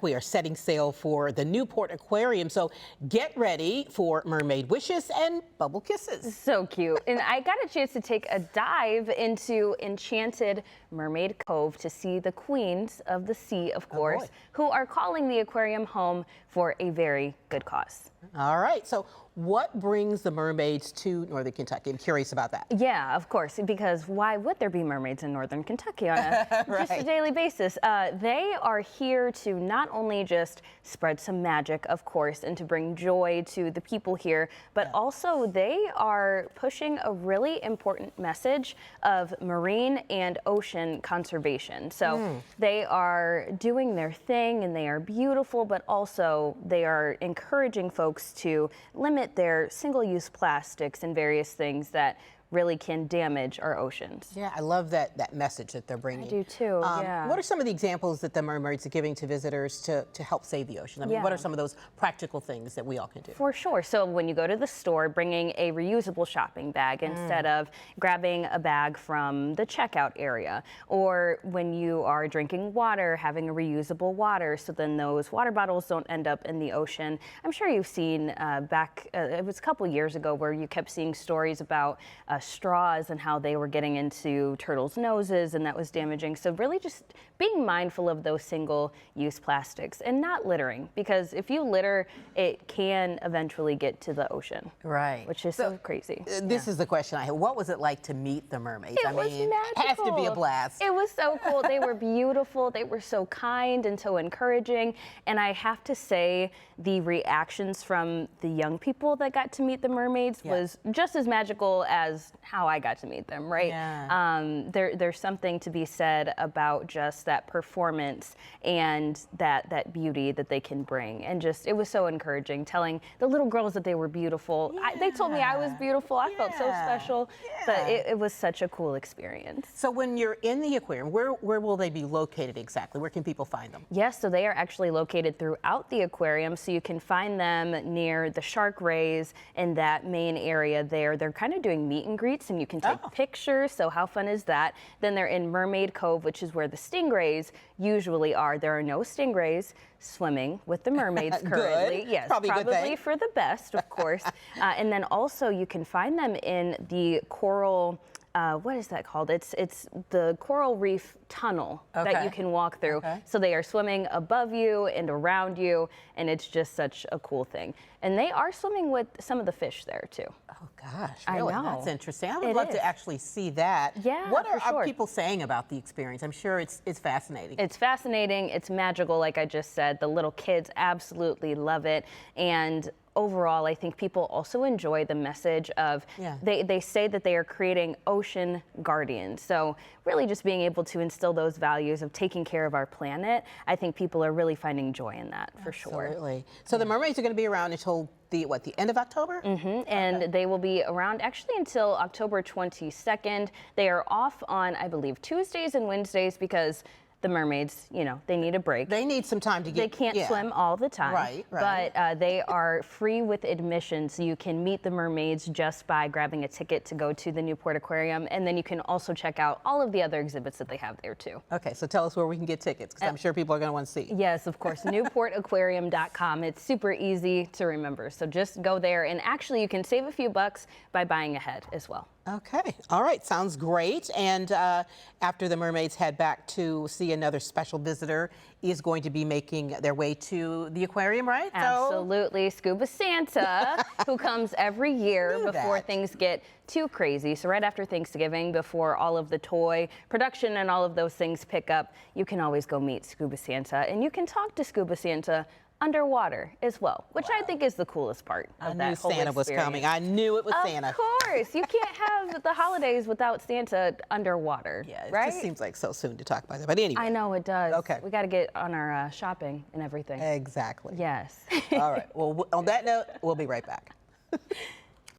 we are setting sail for the Newport Aquarium, so get ready for mermaid wishes and bubble kisses. So cute. And I got a chance to take a dive into enchanted Mermaid Cove to see the queens of the sea, of course, who are calling the aquarium home for a very good cause. All right, so what brings the mermaids to Northern Kentucky? I'm curious about that. Yeah, of course, because why would there be mermaids in Northern Kentucky on a just a daily basis? They are here to not only just spread some magic, of course, and to bring joy to the people here, but also they are pushing a really important message of marine and ocean conservation. So they are doing their thing and they are beautiful, but also they are encouraging folks to limit their single-use plastics and various things that really can damage our oceans. Yeah, I love that message that they're bringing. I do too, yeah. What are some of the examples that the mermaids are giving to visitors to help save the ocean? I mean, what are some of those practical things that we all can do? For sure. So when you go to the store, bringing a reusable shopping bag instead of grabbing a bag from the checkout area. Or when you are drinking water, having a reusable water so then those water bottles don't end up in the ocean. I'm sure you've seen it was a couple years ago where you kept seeing stories about straws and how they were getting into turtles' noses and that was damaging. So really just being mindful of those single-use plastics and not littering, because if you litter, it can eventually get to the ocean. Right. Which is so crazy. This is the question I had. What was it like to meet the mermaids? It was magical. It has to be a blast. It was so cool. They were beautiful. They were so kind and so encouraging. And I have to say, the reactions from the young people that got to meet the mermaids was just as magical as how I got to meet them, right? Yeah. There's something to be said about just that performance and that beauty that they can bring. And just, it was so encouraging, telling the little girls that they were beautiful. They told me I was beautiful. I felt so special. But it was such a cool experience. So when you're in the aquarium, where will they be located exactly? Where can people find them? Yes, so they are actually located throughout the aquarium, so you can find them near the shark rays in that main area there. They're kind of doing meet and greets and you can take pictures, so how fun is that? Then they're in Mermaid Cove, which is where the stingrays usually are. There are no stingrays swimming with the mermaids currently. Yes, probably for the best, of course. And then also you can find them in the coral, what is that called? It's the coral reef tunnel that you can walk through. So they are swimming above you and around you, and it's just such a cool thing. And they are swimming with some of the fish there too. Oh gosh, really? I know. That's interesting. I would love to actually see that. Yeah, what are people saying about the experience? I'm sure it's fascinating. It's fascinating. It's magical, like I just said. The little kids absolutely love it. And overall, I think people also enjoy the message of, they say that they are creating ocean guardians. So really just being able to instill those values of taking care of our planet, I think people are really finding joy in that for sure. Absolutely. So the mermaids are going to be around until the end of October? And they will be around actually until October 22nd. They are off on, I believe, Tuesdays and Wednesdays because the mermaids, you know, they need a break. They need some time to get. They can't swim all the time. Right. But they are free with admission, so you can meet the mermaids just by grabbing a ticket to go to the Newport Aquarium, and then you can also check out all of the other exhibits that they have there too. Okay, so tell us where we can get tickets, because I'm sure people are going to want to see. Yes, of course, newportaquarium.com. It's super easy to remember, so just go there, and actually you can save a few bucks by buying ahead as well. Okay. All right. Sounds great. And after the mermaids head back to see another special visitor is going to be making their way to the aquarium, right? Absolutely. Scuba Santa, who comes every year before things get too crazy. So right after Thanksgiving, before all of the toy production and all of those things pick up, you can always go meet Scuba Santa, and you can talk to Scuba Santa underwater as well, which I think is the coolest part of that whole experience. I knew Santa was coming. I knew it was Santa. Of course. You can't have the holidays without Santa underwater, right? It just seems like so soon to talk about that. But anyway. I know it does. Okay. We got to get on our shopping and everything. Exactly. Yes. All right. Well, on that note, we'll be right back.